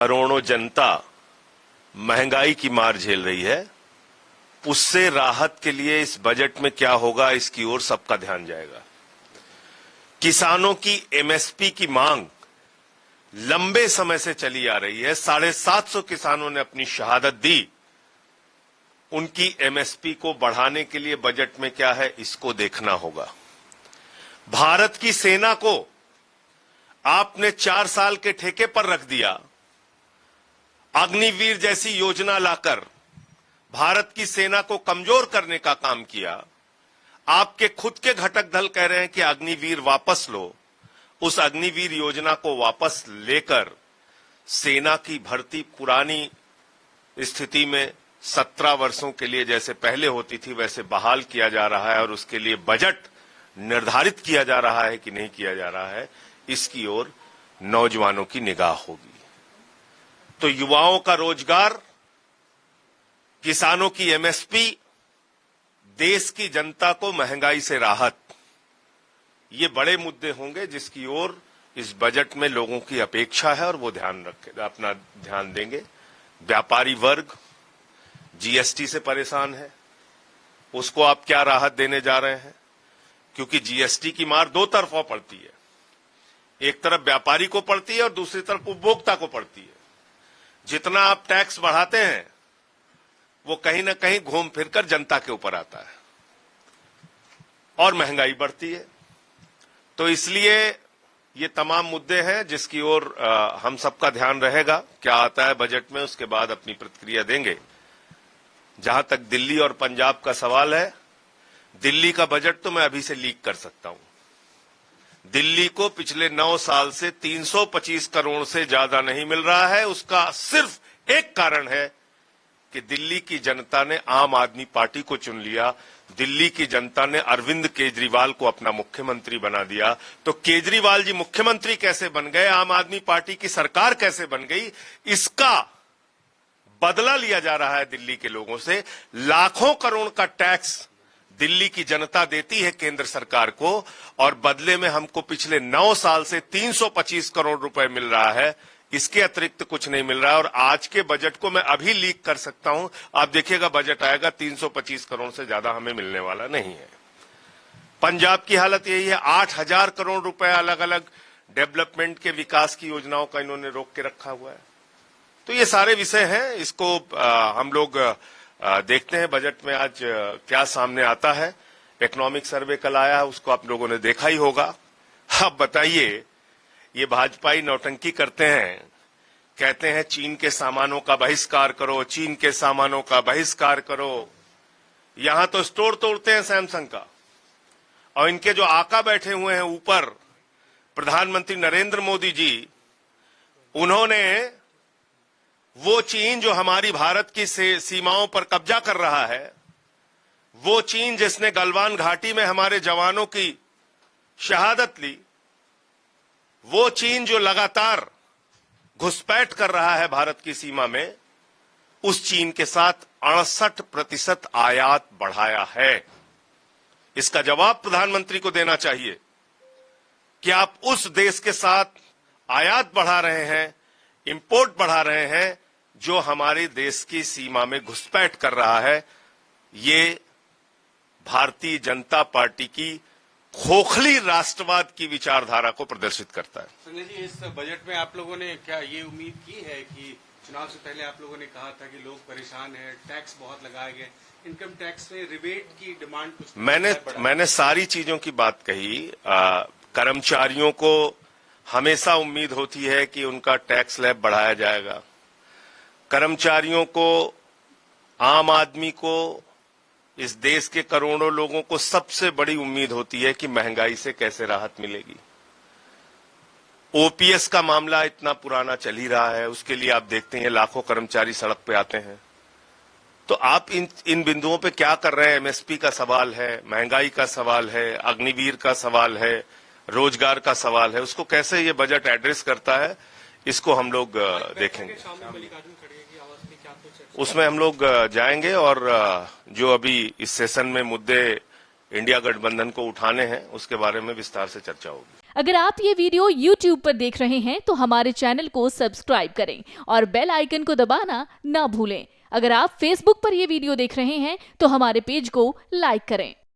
करोड़ों जनता महंगाई की मार झेल रही है, उससे राहत के लिए इस बजट में क्या होगा, इसकी ओर सबका ध्यान जाएगा। किसानों की एमएसपी की मांग लंबे समय से चली आ रही है। 750 किसानों ने अपनी शहादत दी। उनकी एमएसपी को बढ़ाने के लिए बजट में क्या है, इसको देखना होगा। भारत की सेना को आपने 4 साल के ठेके पर रख दिया। अग्निवीर जैसी योजना लाकर भारत की सेना को कमजोर करने का काम किया। आपके खुद के घटक दल कह रहे हैं कि अग्निवीर वापस लो। उस अग्निवीर योजना को वापस लेकर सेना की भर्ती पुरानी स्थिति में 17 वर्षों के लिए जैसे पहले होती थी वैसे बहाल किया जा रहा है और उसके लिए बजट निर्धारित किया जा रहा है कि नहीं किया जा रहा है, इसकी ओर नौजवानों की निगाह होगी। तो युवाओं का रोजगार, किसानों की एमएसपी, देश की जनता को महंगाई से राहत, ये बड़े मुद्दे होंगे जिसकी ओर इस बजट में लोगों की अपेक्षा है और वो अपना ध्यान देंगे। व्यापारी वर्ग जीएसटी से परेशान है, उसको आप क्या राहत देने जा रहे हैं? क्योंकि जीएसटी की मार दो तरफा पड़ती है, एक तरफ व्यापारी को पड़ती है और दूसरी तरफ उपभोक्ता को पड़ती है। जितना आप टैक्स बढ़ाते हैं वो कहीं ना कहीं घूम फिरकर जनता के ऊपर आता है और महंगाई बढ़ती है। तो इसलिए ये तमाम मुद्दे हैं जिसकी ओर हम सबका ध्यान रहेगा। क्या आता है बजट में, उसके बाद अपनी प्रतिक्रिया देंगे। जहां तक दिल्ली और पंजाब का सवाल है, दिल्ली का बजट तो मैं अभी से लीक कर सकता हूं। दिल्ली को पिछले 9 साल से 325 करोड़ से ज्यादा नहीं मिल रहा है। उसका सिर्फ एक कारण है कि दिल्ली की जनता ने आम आदमी पार्टी को चुन लिया। दिल्ली की जनता ने अरविंद केजरीवाल को अपना मुख्यमंत्री बना दिया। तो केजरीवाल जी मुख्यमंत्री कैसे बन गए, आम आदमी पार्टी की सरकार कैसे बन गई, इसका बदला लिया जा रहा है दिल्ली के लोगों से। लाखों करोड़ का टैक्स दिल्ली की जनता देती है केंद्र सरकार को और बदले में हमको पिछले 9 साल से 325 करोड़ रुपए मिल रहा है। इसके अतिरिक्त कुछ नहीं मिल रहा है। और आज के बजट को मैं अभी लीक कर सकता हूं, आप देखिएगा बजट आएगा 325 करोड़ से ज्यादा हमें मिलने वाला नहीं है। पंजाब की हालत यही है, 8000 करोड़ रुपए अलग अलग डेवलपमेंट के विकास की योजनाओं का इन्होंने रोक के रखा हुआ है। तो ये सारे विषय हैं, इसको हम लोग देखते हैं बजट में आज क्या सामने आता है। इकोनॉमिक सर्वे कल आया है, उसको आप लोगों ने देखा ही होगा। अब बताइए, ये भाजपाई नौटंकी करते हैं, कहते हैं चीन के सामानों का बहिष्कार करो, चीन के सामानों का बहिष्कार करो। यहां तो स्टोर तोड़ते हैं सैमसंग का, और इनके जो आका बैठे हुए हैं ऊपर, प्रधानमंत्री नरेंद्र मोदी जी, उन्होंने वो चीन जो हमारी भारत की सीमाओं पर कब्जा कर रहा है, वो चीन जिसने गलवान घाटी में हमारे जवानों की शहादत ली, वो चीन जो लगातार घुसपैठ कर रहा है भारत की सीमा में, उस चीन के साथ 68% आयात बढ़ाया है। इसका जवाब प्रधानमंत्री को देना चाहिए कि आप उस देश के साथ आयात बढ़ा रहे हैं, इंपोर्ट बढ़ा रहे हैं, जो हमारे देश की सीमा में घुसपैठ कर रहा है। ये भारतीय जनता पार्टी की खोखली राष्ट्रवाद की विचारधारा को प्रदर्शित करता है। संजय जी, इस बजट में आप लोगों ने क्या ये उम्मीद की है कि चुनाव से पहले आप लोगों ने कहा था कि लोग परेशान हैं, टैक्स बहुत लगाए गए, इनकम टैक्स में रिबेट की डिमांड कुछ मैंने सारी चीजों की बात कही। कर्मचारियों को हमेशा उम्मीद होती है कि उनका टैक्स स्लैब बढ़ाया जाएगा। कर्मचारियों को, आम आदमी को, इस देश के करोड़ों लोगों को सबसे बड़ी उम्मीद होती है कि महंगाई से कैसे राहत मिलेगी। ओपीएस का मामला इतना पुराना चल ही रहा है, उसके लिए आप देखते हैं लाखों कर्मचारी सड़क पे आते हैं। तो आप इन बिंदुओं पे क्या कर रहे हैं? एमएसपी का सवाल है, महंगाई का सवाल है, अग्निवीर का सवाल है, रोजगार का सवाल है। उसको कैसे ये बजट एड्रेस करता है, इसको हम लोग देखेंगे। उसमें हम लोग जाएंगे और जो अभी इस सेशन में मुद्दे इंडिया गठबंधन को उठाने हैं उसके बारे में विस्तार से चर्चा होगी। अगर आप ये वीडियो YouTube पर देख रहे हैं तो हमारे चैनल को सब्सक्राइब करें और बेल आइकन को दबाना ना भूलें। अगर आप Facebook पर ये वीडियो देख रहे हैं तो हमारे पेज को लाइक करें।